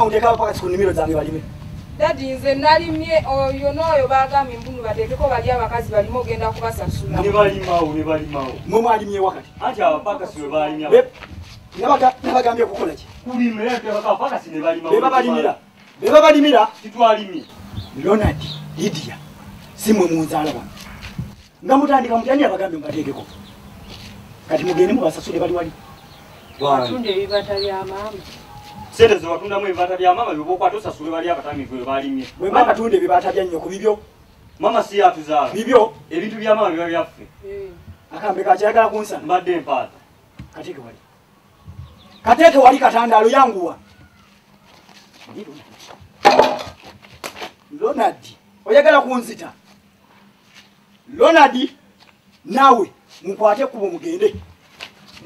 Nagamba undeka paka siku nimiro zange balime. Daddy nze nalimye oyo n'oyo bagambye mbunu bateekeko bali abakazi balimo ogenda kubasasula. Ne balimawo. Mwe mwalimye wakati. Ati abapakasi bwe balimya. Nabagambye kukola ki? Kulima ate abapakasi ne balimawo. Beba balimira. Titwalimye. Ronald, Lydia. Simwe munzala ba. Ngamutandika mutani abagambye mbateekeko. Kati mugende mubasasule bali wali. Watunde ebibata bya mama. Sente zo watunda mu ebibata bya mama byo kwa tosasule bali abatami gwe balimye. Mwe mama tunde ebibata bya nnyoko bibyo. Mama si yatuzaala. Bibyo ebintu bya mama byo byaffe. Akambe kachagala kunsa. Mbadde mpaata. Kateke wali. Kateke wali katandalo yanguwa. Ronald, oyagala kunzita. Ronald, nawe mukwate kubo mugende.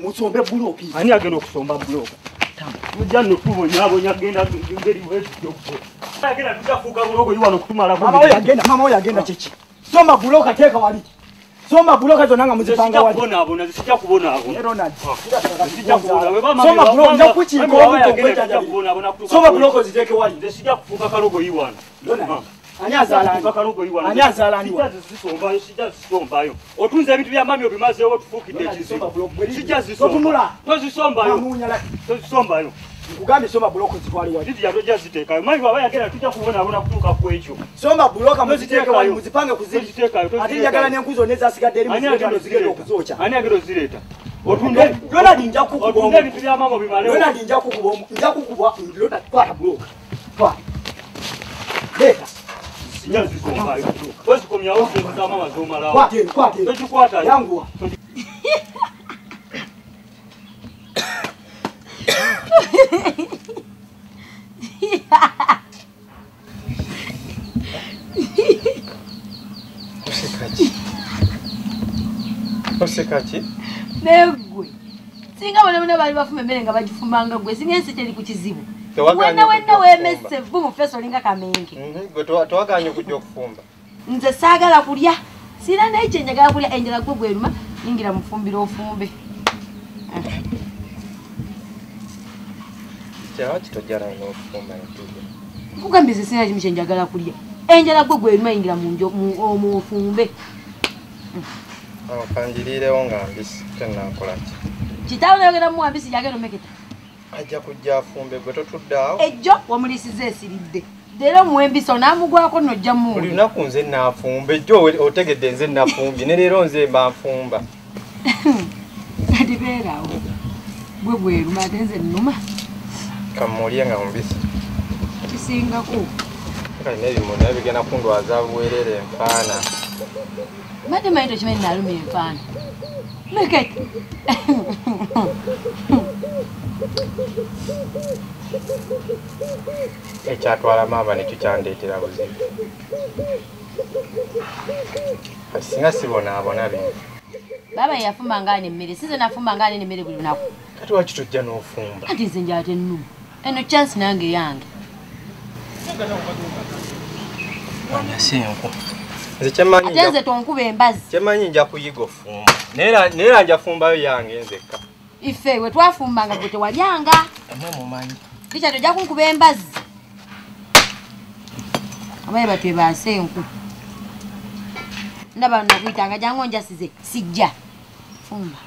Musombe buloki. Ani agenda okusomba buloka? Mujano kubo nyabo nyagenda ngeri wetu yoko. Agenda tukafuka bulogo yiwano kutumala ko. Mama oyo agenda chichi. Soma buloka teka wali. Soma buloka zonanga muzipanga wali. Sijja kubona abo. Ronald. Sijja kubona we mama. Soma buloka njakuchi ko ko. Soma buloka ziteke wali. Sijja kufuka kalogo yiwano. Ronald. Ani azalani wa. Sijja zisombayo. Otunze ebintu bya mami obimaze otufukidde ekizibu. Sijja zisomba. Tozisombayo. Tozisombayo. Nkugambye soma buloko zitwali wali. Lydia tojja ziteekayo. Mami baba yagenda tujja kubona kutuuka ku ekyo. Soma buloka muziteeke wali muzipange kuziri. Ate njagala n'enkuzo nezasigadde eri muziteeke zigenda okuzocha. Ani agenda ozireeta? Otunde Ronald nja kukuba. Otunde ebintu bya mama obimalewo. Ronald nja kukuba. Ronald twala buloka. Twala. Leta. Sijja zisombayo. Wezikomyawo sente za mama z'omalawo. Kwate. Tokikwata yanguwa. Osekachi? Negwe. Singa wale bali bafume mmere nga bagifumanga gwe singa ensi teri ku kizibu. Wenna wemesse vu mu feso linga kamenge. Gwe twaganye kujja okufumba. Nze saagala kulya. Sira n'ekyo njagala kulya enjala gwe gweruma ningira mufumbira ofumbe. Kyawa kitojjala n'okufumba n'etujja. Kugambye singa kimu kye njagala kulya. Enjala gwe gweruma yingira mu ofumbe. Kanjiriirewo nga mbisi tennakola ki. Kitaawe n'ayogera mu wambisi yagenda omeketa. Ajja kujja afumbe gwe totuddeawo. Ejjo wamulisiza esiridde. Leero muwembisa n'amugwako n'ojja mu. Buli lunaku nze naafumba ejjo otegedde nze nafumbye ne leero nze mba nfumba. Kati beeraawo. Gwe gweruma ate nze nnuma. Kamulye nga mubisi. Kisingako. Kali n'ebimu naye bigenda kundwaza buweerere enfaana. Mate maito chimenyi naluma enfaana. Mekete. Ekyatwala maama nekyo kyandeetera buzibu. Kati singa sibonaabona bino. Baba yafumba ngane emmere, size nafumba ngane emmere buli lunaku. Kati waki tojja n'ofumba? Kati nze njala tennuma. Eno chance nange yange. Anyasenko. Nze kyemanyi ate nze tonkuba embazi. Kyemanyi nja kuyiga ofumba. Neera nja fumbayo yange nzekka. Ife we twafumbanga gwe tewalyanga. Amwe mumanyi. Kicha tojja kunkuba embazi. Abaye batwe basenku. Ndaba nakuyitanga jangu njasize sijja. Fumba.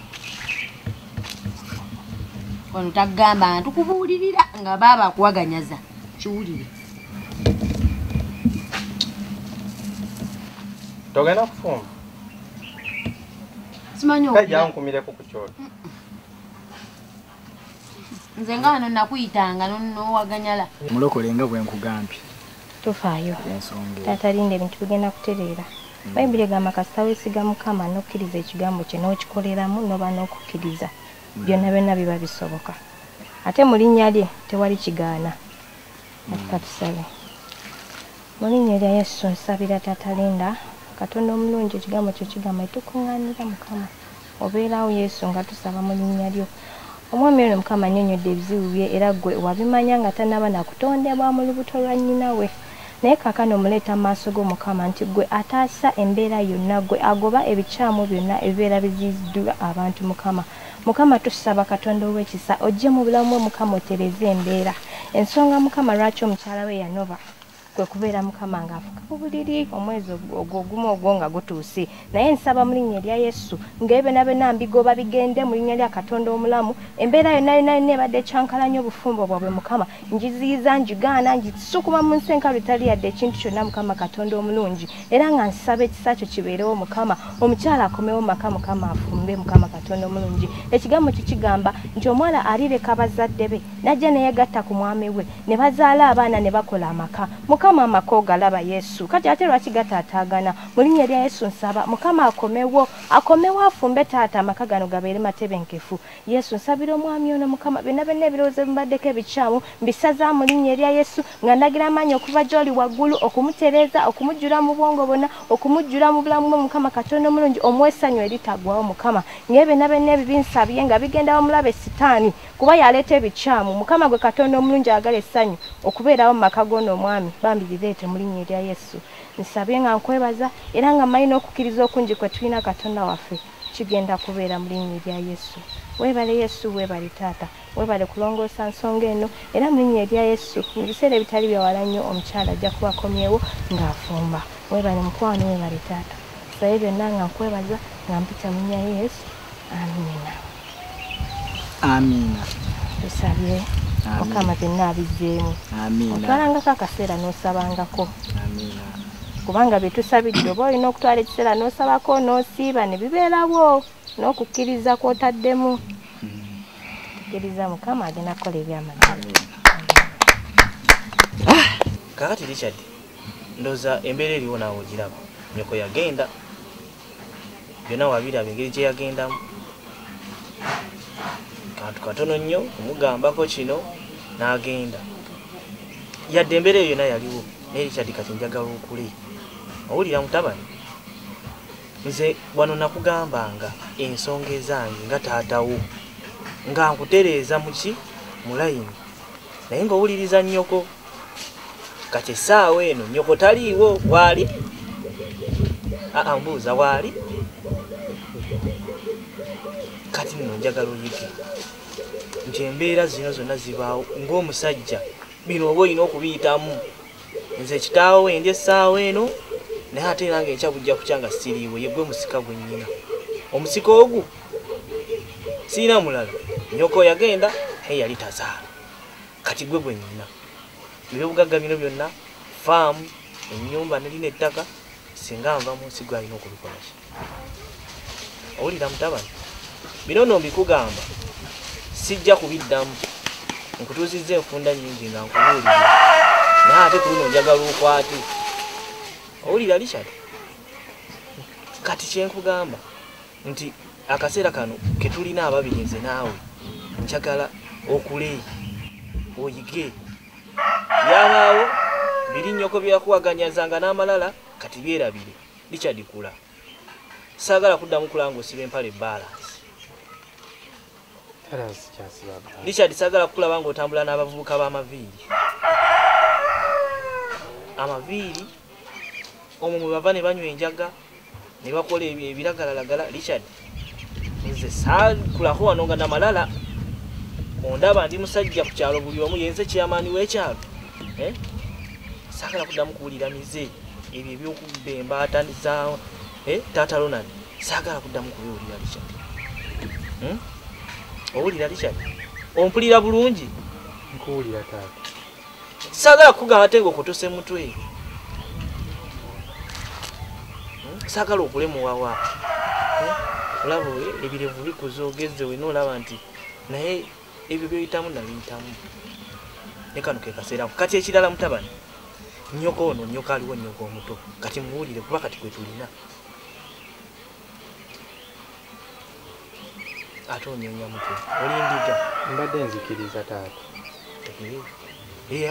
Wano tagamba ntukubuulirira nga baba akuwaganyaza. Kiwulire. Togenda kufumba? Simanyi okujja. Kajja nkumireko ku kyoto. Nze nga wano nakuyitanga n'owaganyala. Mulokole nga bwe nkugambye. Tofaayo. Taata linda ebintu bigenda kutereera. Bayibuli egamba kasita weesiga Mukama n'okkiriza ekigambo kye n'okikoleramu n'oba n'okukkiriza. Byonna byonna biba bisoboka. Ate mu linnya lye tewali kigaana. Atuka tusabe. Mu linnya lya Yesu nsabira taata linda. Katonda omulungi ekigambo kyo kigamba tukuŋŋaanira Mukama. Obeerawo Yesu nga tusaba mu linnya lyo. Omwami ono Mukama annyonnyodde ebizibu bye era gwe wabimanya nga tannaba nakutondebwa mu lubuto lwa nnyina we. Naye kaakano omuleeta mu maaso g'Omukama nti gwe ataasa embeera yonna, gwe agoba ebikyamu byonna ebibeera biziziddwa abantu Mukama. Mukama tusaba Katonda ow'ekisa ojje mu bulamu bwe Mukama otereze embeera ensonga mukama lwaki omukyala we yanova kwe kubeera mukama ng'afuka mu buliri omwezi ogumu ogwo nga gutuuse naye nsaba mu linnya erya yesu ng'ebyo nabena mbigoba bigende mu linnya lya katonda omulamu embeera yonna yonna ebadde ekyankalanya obufumbo bwabwe mukama ngiziyiza ngigaana ngisukuma mu nsi enkalu etali yadde ekintu kyonna mukama katonda omulungi era nga nsaba ekisa kyo kibeerewo mukama omukyala akomewo maka mukama afumbe mukama katonda omulungi ekigambo kikigamba nti omuwala alireka bazadde be najja neyegatta ku mwami we ne bazaala abaana ne bakola amaka mukama amaka ogalaba yesu kati ate lwaki gataataagana mu linnya erya yesu nsaba mukama akomewo afumbe taata amaka gano gabeere matebenkefu yesu nsabira omwami ono mukama byonna byonna ebirowoozo bimubaddeko ebikyamu mbisaza mu linnya erya yesu nga ndagira amaanyi okuva gy'oli waggulu okumutereeza okumujjula mu bwongo bwonna okumujjula mu bulamu bwe mukama katonda omulungi omwesanyu eritagwawo mukama ngaye byonna byonna ebibinsabye nga bigenda bamulaba esitaani kuba yaleeta ebikyamu mukama gwe katonda omulungi agala essanyu okubeerawo mu maka g'ono omwami bambirireete mu linnya erya yesu nsabye nga nkwebaza era nga mmanyi n'okukkiriza okungi kwe tulina katonda waffe kigenda kubeera mu linnya erya yesu weebale yesu weebale taata weebale kulongoosa nsonga eno era mu linnya erya yesu mu biseera ebitali byawala nnyo omukyala ajja kuba akomyewo ng'afumba weebale mukwano weebale taata saye byonna nga nkwebaza nga mpita mu linnya erya yesu amiina amiina tusabye mukama byonna abizzeemu otwalangako akaseera n'osabangako kubanga byetusabidde oba olina okutwala ekiseera n'osabako n'osiiba ne bibeerawo n'okukkiriza kw'otaddemu tukkiriza mukama agenda kukola ebyamagana kakati Richard ndowooza embeera eriwo naawe ogiraba nyoko yagenda byonna wabiraba engeri gye yagendamu kantu katono nnyo omugambako kino n'agenda yadde embeera eyo yonna yaliwo naye Richard kati njagala okule owulira mutabani nze wano nakugambanga ensonga ezange nga taatawo nga nkutereeza muki mu layini naye ng'owuliriza nnyoko kati essaawa eno nnyoko taliiwo waali mbuuza waali kati nno njagala oyige nti embeera zino zonna zibaawo ng'omusajja bino oba olina okubiyitamu nze kitaawo wendi essaawa eno naye ate nange enkya bujja kukyanga siriiwe yegwe musika gwe nnyina omusika ogu siina mulala nyoko yagenda naye yali tazaala kati gwe gwe nnyina ebyobugagga bino byonna faamu ennyumba nelina ettaka singa nva mu nsi gwe alina okubikola ki owulira mutabani bino nno mbikugamba sijja kubiddamu nkutuusizza enfunda nnyingi nga nkubuulira naye ate ku bino njagala okwate owulira Richard kati kyenkugamba nti akaseera kano ketulina ababiri nze naawe njagala okule oyige byabaawo biri nnyoko byakuwaganyazanga n'amalala kati byerabire Richard kula saagala kuddamu kula ng'osiba empale balance Richard saagala kukulaba ng'otambula n'abavubuka b'amaviiri amaviiri omwo mwe bava ne banywa enjaga ne bakola ebiragalalagala Richard nze saakulako wano nga namalala ondaba ndi musajja ku kyalo buli omu yenze kyamaani w'ekyalo saagala kuddamu kuwulira mize ebyo ebyokubba embaata za taata Ronald saagala kuddamu kubiwulira Richard owulira Richard ompulira bulungi nkuwulira taata saagala kugamba ate ng'okotose mutwe saagala okulemuwawa olaba ebirevu bikuza ogezze we n'olaba nti naye ebyo by'oyitamu nabiyitamu ne kano ke kaseera kati ekirala mutabani nnyoko ono nnyoko aliwo nnyoko omuto kati muwulire kuba kati kwe tulina ate onyonya mutwe olindiga mbadde nzikiriza taata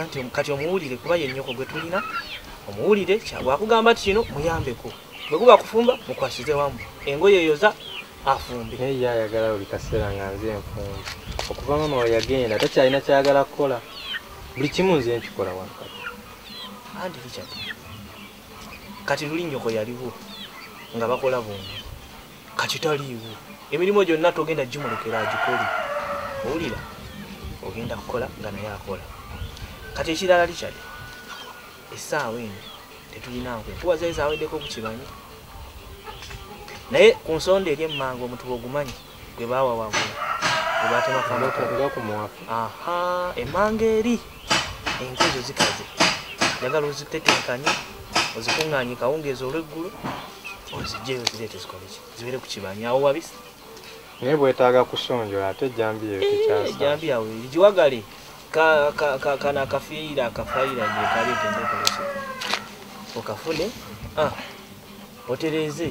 nti kati omuwulire kuba ye nnyoko gwe tulina omuwulire bwakugamba ti kino muyambeko bwe kuba kufumba mukwasize wamu engoye yoza afumbe naye ye ayagala buli kaseera nga nze enfumbe okuva mama we yagenda takyalina kyayagala kukola buli kimu nze nkikola wano kati andi Richard kati luli nnyoko yaliwo nga bakola bombi kati taliiwo emirimu gyonna togenda gimulekera agikole owulira ogenda kukola nga naye akola kati ekirala Richard essaawa eno tetulina nkwe kuba zali zaweddeko kukimanyi naye ku nsonda eri emmanga omutuba ogumanyi gwe baawa wagula gwe batemakamuga ku muwafu. aha emmanga eri enkezo zikaze njagala ozitetenkanye ozikuŋŋaanye kawungeezi olw'eggulu ozijjeyo zireete zikoleki zibeere ku kibanyi awo wabisi naye bwetaaga kusonjola ate ejjambiya ekikyasa ejjambiya we ligiwagale kana akafiira gye kali egenda okoleki okafune otereeze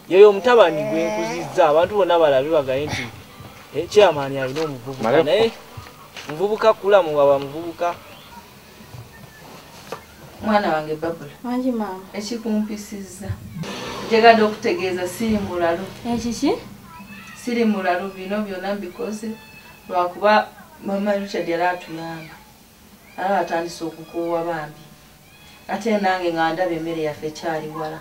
yeyo omutabani gwenkuzizza abantu bonna balabe bagaye nti kyamaani alina omuvubuka naye muvubuka kulamu waba muvubuka mwana wange Babula Wangi maama. Ekikumpisizza njagadde okutegeeza siri mulalo. Ekiki? Siri mulalo bino byonna mbikoze lwakuba mama Richard yali atuyamba era atandise okukoowa bambi ate nange nga ndaba emmere yaffe ekyali wala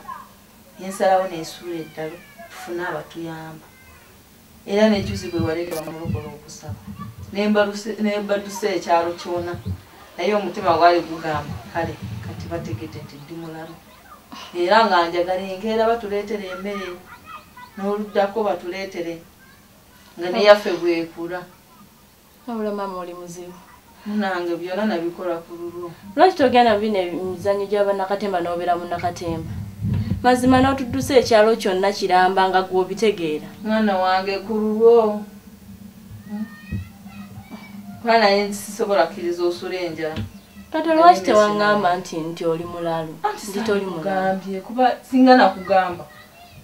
yensalawo n'ensuula eddalo tufune abatuyamba era n'ejuzi bwe waleetera mulokolo okusaba nembadusa ekyalo kyona naye omutima gwali gugamba kale kati bategedde nti ndi mulamu era nga njagala enkeera batuleetere emmere n'oluddako batuleetere nga neyaffe bwekula. Wabula maama oli muzibu. Nange byonna nabikola ku lulwo. Lwaki togenda bino emizannyo gy'Abannakatemba n'obeera mu Nakatemba? Mazima n'otuddusa ekyalo kyonna kiramba nga gw'obitegeera. Mwana wange ku lulwo. Kuba naye sisobola kkiriza osula enjala. Kati lwaki tewaŋŋamba nti oli mulalu? Nti toli mulalu. Kuba singa nakugamba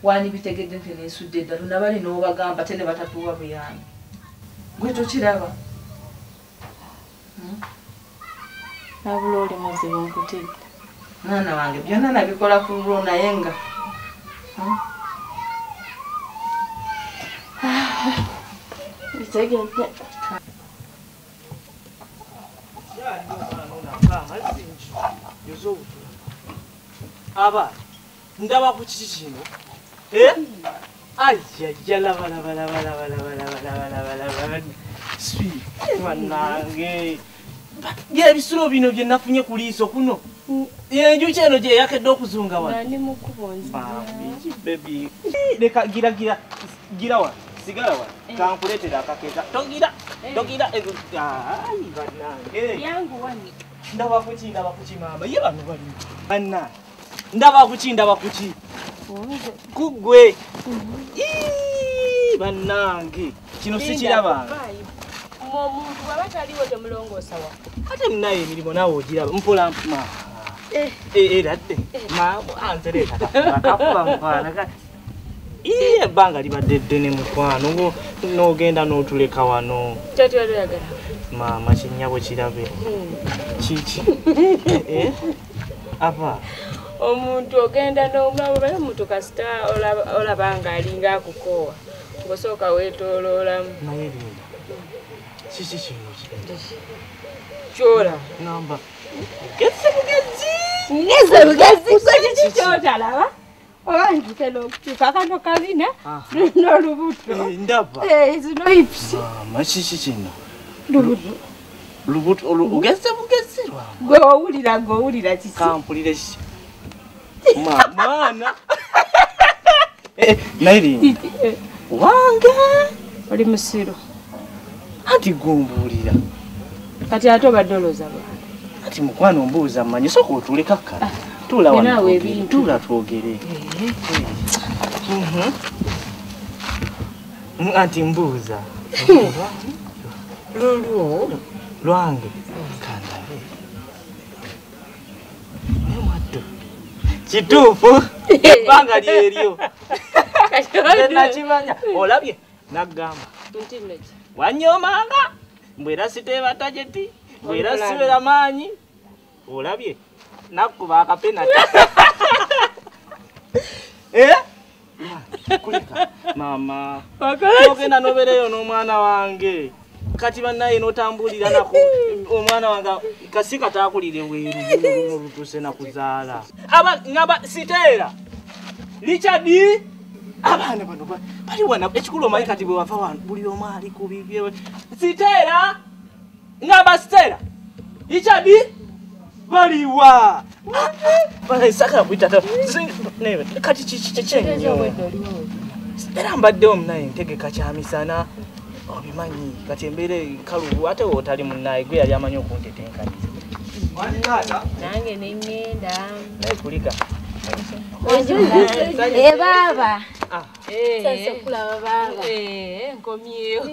wani bitegedde nti neesudde eddalo nabali n'obagamba ate ne batatuwa buyambi. Gwe tokiraba. Nabula oli muzibu nkutidde. Mwana wange byonna nabikola ku lulwo naye nga bitegedde. Aba ndaba ku kiki kino ajja labalabalabalabalabalabalabalabala mwanange ebisulo bino bye nafunye ku liiso kuno enjuki eno gye yakedde okuzunga wano leka gira wano sigala wano kankuleetera akakeeta togira bannange ndaba kuki maama ye bano bali banna ndaba kuki kugwe bannange kino sikirabanga omuntu bwaba taliwo temulongoosa wa ate munayo emirimu naawe ogiraba mpola era dde anzereeta kakuba mukwano ebbanga libadde ddene mukwano n'ogenda n'otuleka wano maama kinnyabo kirabe kiki aba omuntu ogenda n'omulamu baye omuntu kasita olaba nga alinga akukoowa ng'osooka weetooloolamu naye linda kiki kino kyola ngamba ngeze kiki kyotalaba oba nkitera okukyuka kano kalina n'olubuto ndaba zino hips maama kiki kino lubuto ogeze bugezi ng'owulira kiki kampulire kiki mwana naye linda wange oli musiru anti gumbuulira kati ate obadde olooza bwana ati mukwano mbuuza mmanyi soka otuleka kale tuula wano tuula twogere anti mbuuza lwange kandabe naye mwaddo kituufu ebbanga lyeryo nakimanya olabye naggamba wanyoomanga mbwera siteeba tajeti mbwera siwera maanyi olabye nakkuba akapenati kulika maama ogenda nobeereyo n'omwana wange kati bannaye n'otambulira nako omwana wange kasi kataakulire weeru olutuse nakuzaala ngamba siteera Richard abaana bano bali wana ekikulu omanyi kati bwe wava wano buli omu ali ku bibye siteera ngamba siteera Richard baliwa bale saka kuitata nebe kati chichenyo era mbadde omunaye ntegeka kyamisana obimanyi kati embere kalubu ate otali munaye gwe yali amanyi okuntetenkaniza nange nengenda naye kulika baba sasa kulaba baba nkomyeyo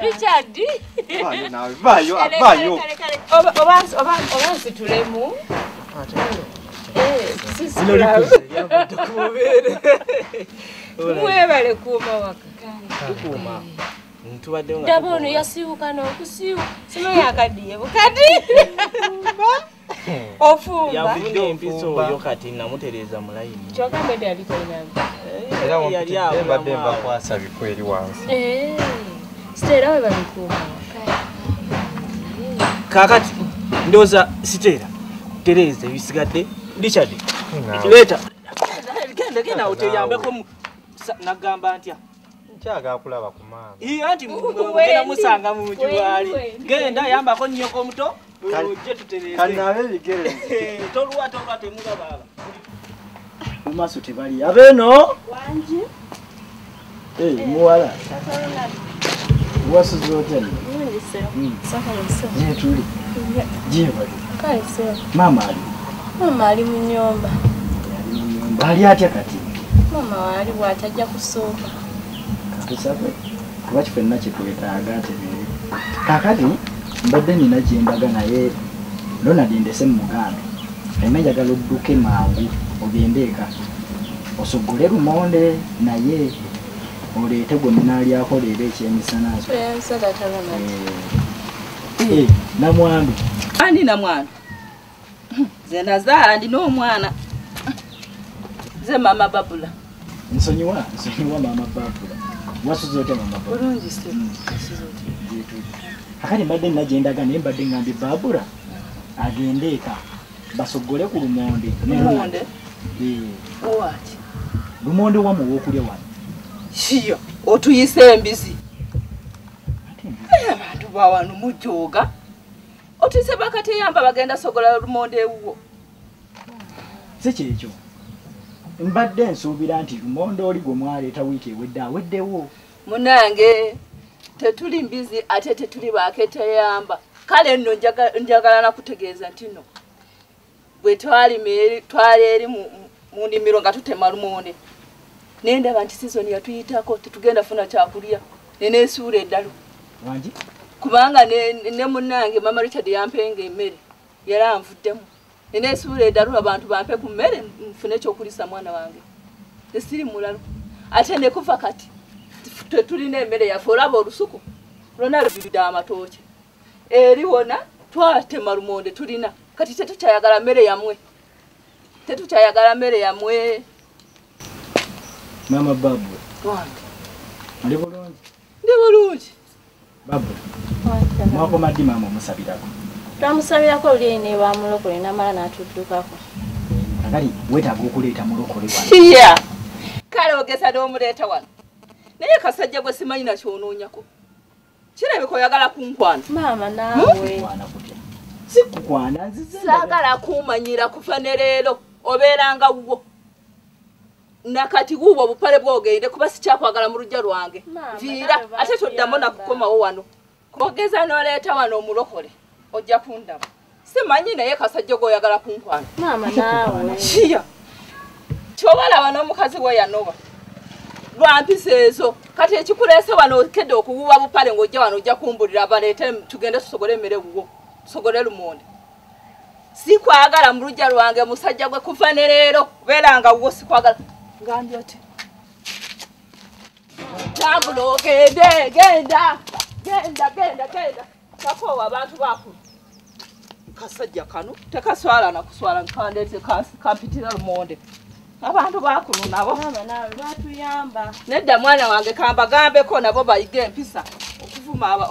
Richard vayo obansi tulemu mwebale kuuma wakakuma ntubadde nga ndaba ono yasibuka n'okusiiwa sima yakaddiye bukaddi ofumba yavudde empiso oyo kati namutereeza mulayini kyogambe ndi ali tolinanga era mbadde mbakwasa bikweri wansi siteera we babikuuma kakati ndowooza siteera tereeza ebisigadde Richard leeta genda oteyambeko nagamba ntya nkyagala kulaba ku maama anti genda musanga mu nju bwali genda yambako nnyoko omuto ojje tutereeze tolwa temulaba mu maaso tebali abeeno muwala wasuze otya tuli gyebali maama ali mama ali mu nnyumba ali atya kati mama waali bw'atajja kusooka katusabe kuba kifenna kyetwetaaga atebeere kakati mbadde nina gyembaga naye Ronald ndese mu Muganda ayina njagala odduke mangu ogende eka osogole lumonde naye oleete gonna alyako leero ekyemisana namwandu ani namwandu ze nazaala ndina omwana ze mama Babula nsonyiwa mama Babula wasuze otya mama Babula bulungi se akati mbadde nagendaga naye mbadde ngambye Babula agende eka basogole ku lumonde wati lumonde wamu wokulya wano shiyo otuyise embizi abantu bawanu mujoga otuyise bakateyamba bagenda sogola lumonde wuwo si kyekyo mbadde nsuubira nti lumonde oli gwe mwaleeta wiiki ewedde aweddewo munange tetuli mbizi ate tetuli baketeyamba kale nno njagala nakutegeeza nti no bwe twali eri mu nnimiro nga tutema lumonde nendaba nti sizoni yatuyitako tetugenda funa kyakulya neneesuula eddalu wangi kubanga ne munnange mama Richard yampenga emmere yali anvuddemu neneesuula eddalu abantu bampe ku mmere nfune ekyokulisa mwana wange tesiri mulalo ate nekuva kati tetulina emmere yaffe olaba olusuku lwonna lubirida amatooke eri wona twatema lumonde tulina kati tetukyayagala mmere yamwe mama Babula ali bulungi ndi bulungi Babula mwakoma ddi maama omusabirako twamusabirako oli ne bamulokole namala n'atuddukako akali wetaaga okuleeta mulokole wano kale ogesa n'omuleeta wano naye kasajja gwe simanyi nakyonoonyako kirabika oyagala kunkwana maama naawe sikukwana nzize saagala kumanyira kufa ne leero obeeranga wo nakati guubwo obupale bwogende kuba sikyakwagala mu lujja lwange viira ate toddamu nakukomawo wano ogeza n'oleeta wano omulokole ojja kundaba simanyi naye kasajja gweoyagala kunkwana maama naawe kiya kyobalaba n'omukazi we yanoba lwampisa ezo kati ekikuleese wano okedde okuwuba bupale ng'ojja wano ojja kumbulira baleete tugende tusogole emmere wuwo tusogole lumonde sikwagala mu lujja lwange musajja gwe kuva ne leero kubeeranga wuwo sikwagala ngambye oti tambula ogende genda kakoowa abantu bakulu kasajja kano tekaswala nakuswala nkandeete kampitira lumonde abantu bakulu nabo maama naawe lwatuyamba nedda mwana wange kambagambeko nabo bayiga empisa okuvuma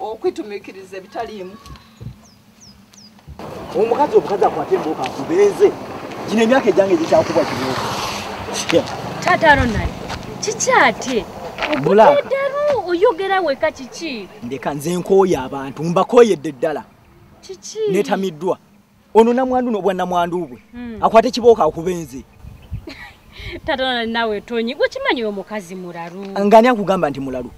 okwitumiikiriza ebitaliimu omukazi akwate embooka akubenze gino emyaka egyange gikyakuba kibuuka taata Ronald kikyate ogudderu oyogera weka kiki ndeka nze nkooye abantu mbakooyedde ddala Chichi. Netamiddwa. Ono namwandu no bwana mwandu bwe. Akwate kibooka akubenze. Tatona nawe tonyi. Gukimanyi oyo mukazi mulalu. Ngani akugamba nti mulalu?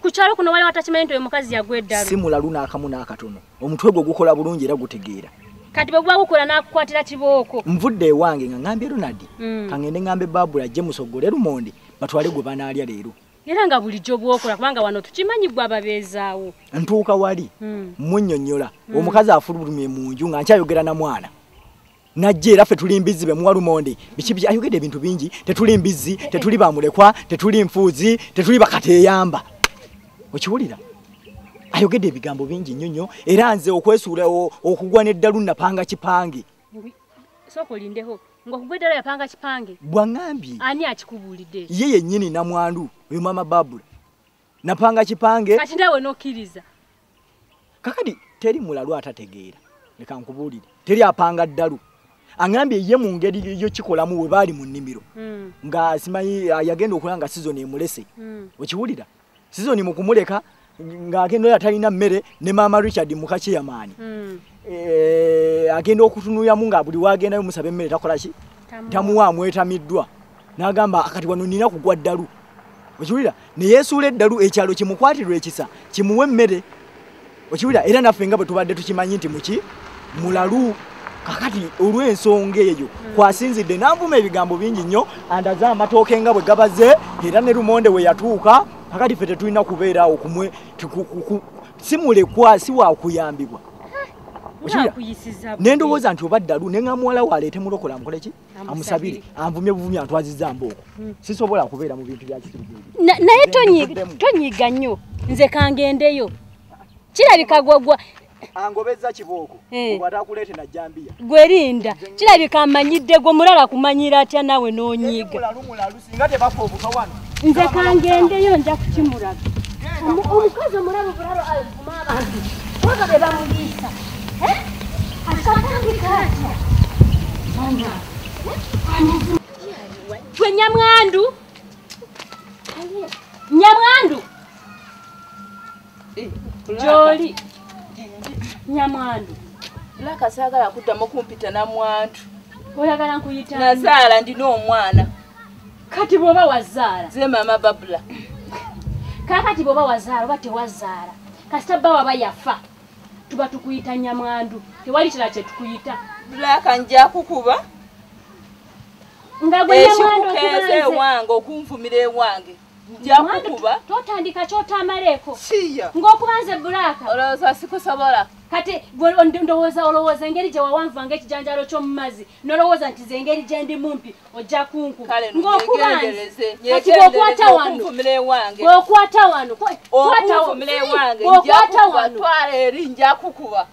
Kuchalo kuno wale watachimanyi nti oyo mukazi yagweddalu. Si mulalu n'akamu n'akatono. Omutwe gwe gukola bulungi era gutegeera. Kati bwe gwakukola n'akukwatira kibooko. Nvudde ewange nga ngambye Ronald. Kangende ngambe Babula je musogole Lumonde batwale gwe banaalya leero. Era nga bulijjo bwokola kubanga wano tukimanyi gwe ababeezaawo. Ntuuka wali munnyonnyola omukazi afulumye mu nju nga nkyayogera na mwana. Najje era ffe tuli mbizi be muwa Lumonde. Biki ayogedde ebintu bingi, tetuli mbizi, tetuli bamulekwa, tetuli nfuuzi, tetuli bakateeyamba. Okiwulira? Ayogedde ebigambo bingi nnyonnyo era nze okwesuula okugwa n'eddalu napanga kipange. Soko lindeho ngokugweddalu yapanga kipange. Bwangambye. Ani akikubuulidde? Ye yennyini namwandu oyo mama Babula. Napanga kipange. Kati ndawe nokkiriza. Kakati teri mulalu atategeera. Leka nkubuulire. Teri apanga ddalu. Angambye ye mu ngeri yo kikolamu we bali mu nnimiro. Nga simanyi yagenda okulanga season emulese. Okiwulira? Season mu kumuleka ng'agenda yatalina mmere ne mama Richard mukaki yamaani. Agenda okutunuyamu nga buli wagendayo musabe mmere takola ki? Tamuwa mwetamiddwa. N'agamba akati wano nina kugwa ddalu. Okiwulira? Ne yeesuula eddalu ekyalo kimukwatirwa ekisa kimuwe mmere. Okiwulira? Era naffe nga bwe tubadde tukimanyi nti muki mulalu. Kakati olw'ensonga eyo kwasinzidde n'anvuma ebigambo bingi nnyo andaza amatooke nga bwe gabaze era ne Lumonde we yatuuka. Kakati ffe tetulina kubeera okumwe simulekwa si wa kuyambibwa. Nendowooza nti oba ddalu ne ngamuwala waleete mulokola amukoleki amusabire anvumye buvumye antwazizza mbooko. Sisobola kubeera mu bintu bya kisiru. Naye tonyiga nnyo nze kangendeyo kirabika gwagwa angobezza kibooko obwatakuleete na Jambia. Gwerinda kirabika amanyidde gwe mulala kumanyira atya nawe n'onyiga. Singa tebafa obuka wano. Nze kangendeyo nja kukimulaga. Omukazi omulalu bulalo alivuma abantu. Ozo be bamuliisa. Akatandika atya. Gwe Nyamwandu. Nyamwandu. Joli. Nyamwandu. Laka saagala kuddamu kumpita na mwandu. Oyagala nkuyita? Nazaala ndina omwana. Kati bw'oba wazaala. Ze mama Babula. Kakati bw'oba wazaala oba tewazaala. Kasita bba waba yafa. Tuba tukuyita Nyamwandu. Tewali kirala kye tukuyita. Laka nja kukuba. Nga gwe Nyamwandu okubanze ewange okunvumira ewange. Nja kukuba. Totandika ky'otamaleeko. Siya. Ng'okubanze Bulaka. Olowooza sikusobola. Kati olowooza engeri gye wawanva ng'ekijanjalo ky'omu mazzi n'olowooza nti ze engeri gye ndi mumpi ojja kunku ng'okubanze kati bw'okwata wano bw'okwata wano okunvumira ewange nja kukuba twala eri nja kukuba.